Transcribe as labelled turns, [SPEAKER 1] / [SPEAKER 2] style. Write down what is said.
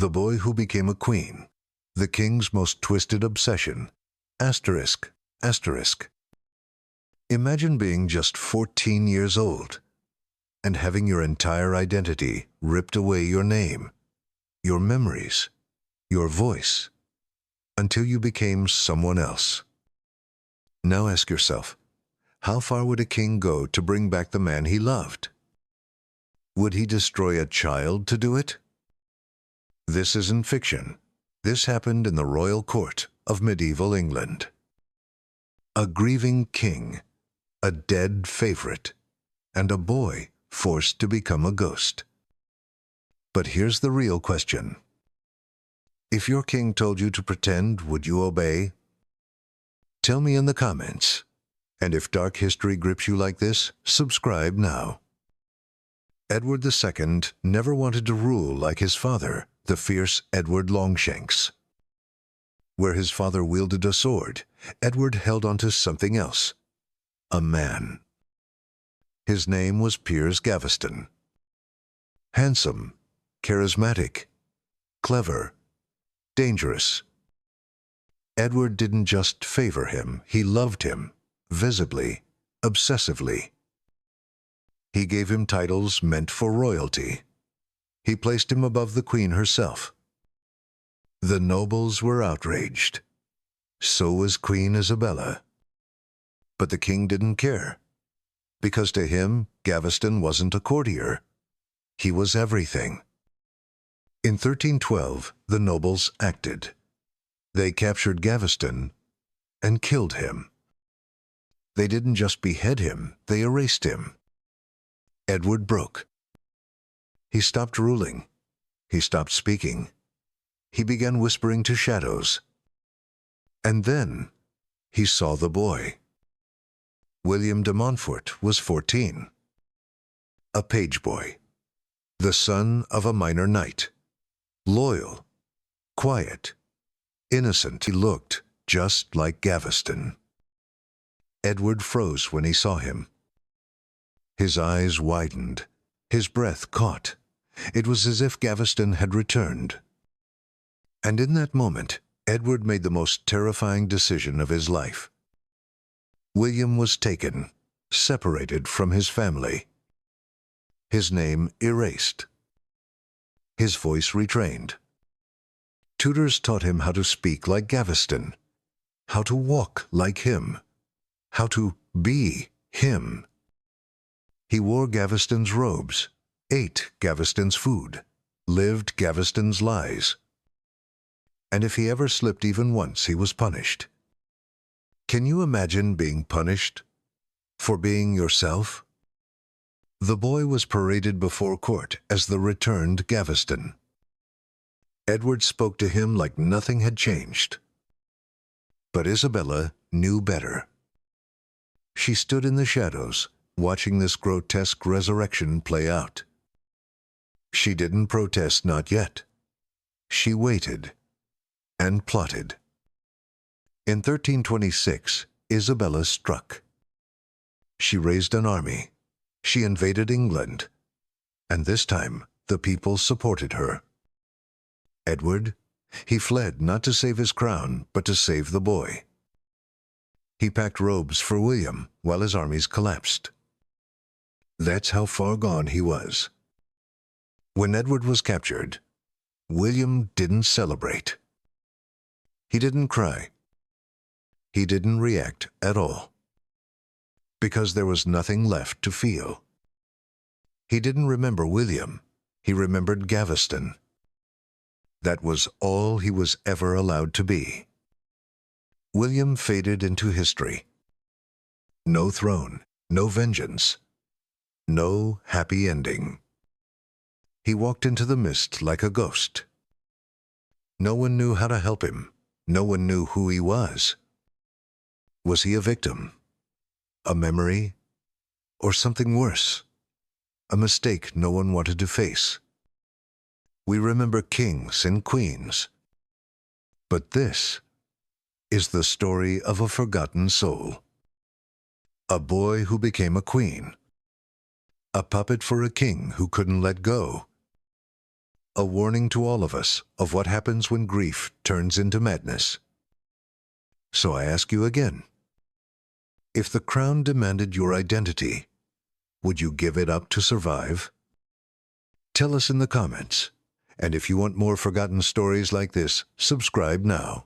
[SPEAKER 1] The boy who became a queen. The king's most twisted obsession. Asterisk, asterisk. Imagine being just 14 years old and having your entire identity ripped away, your name, your memories, your voice, until you became someone else. Now ask yourself, how far would a king go to bring back the man he loved? Would he destroy a child to do it? This isn't fiction. This happened in the royal court of medieval England. A grieving king, a dead favorite, and a boy forced to become a ghost. But here's the real question. If your king told you to pretend, would you obey? Tell me in the comments. And if dark history grips you like this, subscribe now. Edward II never wanted to rule like his father, the fierce Edward Longshanks. Where his father wielded a sword, Edward held onto something else. A man. His name was Piers Gaveston. Handsome, charismatic, clever, dangerous. Edward didn't just favor him, he loved him, visibly, obsessively. He gave him titles meant for royalty. He placed him above the Queen herself. The nobles were outraged. So was Queen Isabella. But the king didn't care, because to him, Gaveston wasn't a courtier. He was everything. In 1312, the nobles acted. They captured Gaveston and killed him. They didn't just behead him, they erased him. Edward broke. He stopped ruling. He stopped speaking. He began whispering to shadows. And then he saw the boy. William de Montfort was 14. A page boy. The son of a minor knight. Loyal, quiet, innocent. He looked just like Gaveston. Edward froze when he saw him. His eyes widened. His breath caught. It was as if Gaveston had returned. And in that moment, Edward made the most terrifying decision of his life. William was taken, separated from his family. His name erased. His voice retrained. Tutors taught him how to speak like Gaveston, how to walk like him, how to be him. He wore Gaveston's robes, ate Gaveston's food, lived Gaveston's lies. And if he ever slipped even once, he was punished. Can you imagine being punished for being yourself? The boy was paraded before court as the returned Gaveston. Edward spoke to him like nothing had changed. But Isabella knew better. She stood in the shadows, watching this grotesque resurrection play out. She didn't protest, not yet. She waited and plotted. In 1326, Isabella struck. She raised an army. She invaded England. And this time, the people supported her. Edward, he fled not to save his crown, but to save the boy. He packed robes for William while his armies collapsed. That's how far gone he was. When Edward was captured, William didn't celebrate. He didn't cry. He didn't react at all. Because there was nothing left to feel. He didn't remember William. He remembered Gaveston. That was all he was ever allowed to be. William faded into history. No throne, no vengeance, no happy ending. He walked into the mist like a ghost. No one knew how to help him. No one knew who he was. Was he a victim? A memory? Or something worse? A mistake no one wanted to face? We remember kings and queens. But this is the story of a forgotten soul. A boy who became a queen. A puppet for a king who couldn't let go. a warning to all of us of what happens when grief turns into madness. So I ask you again, if the crown demanded your identity, would you give it up to survive? Tell us in the comments, and if you want more forgotten stories like this, subscribe now.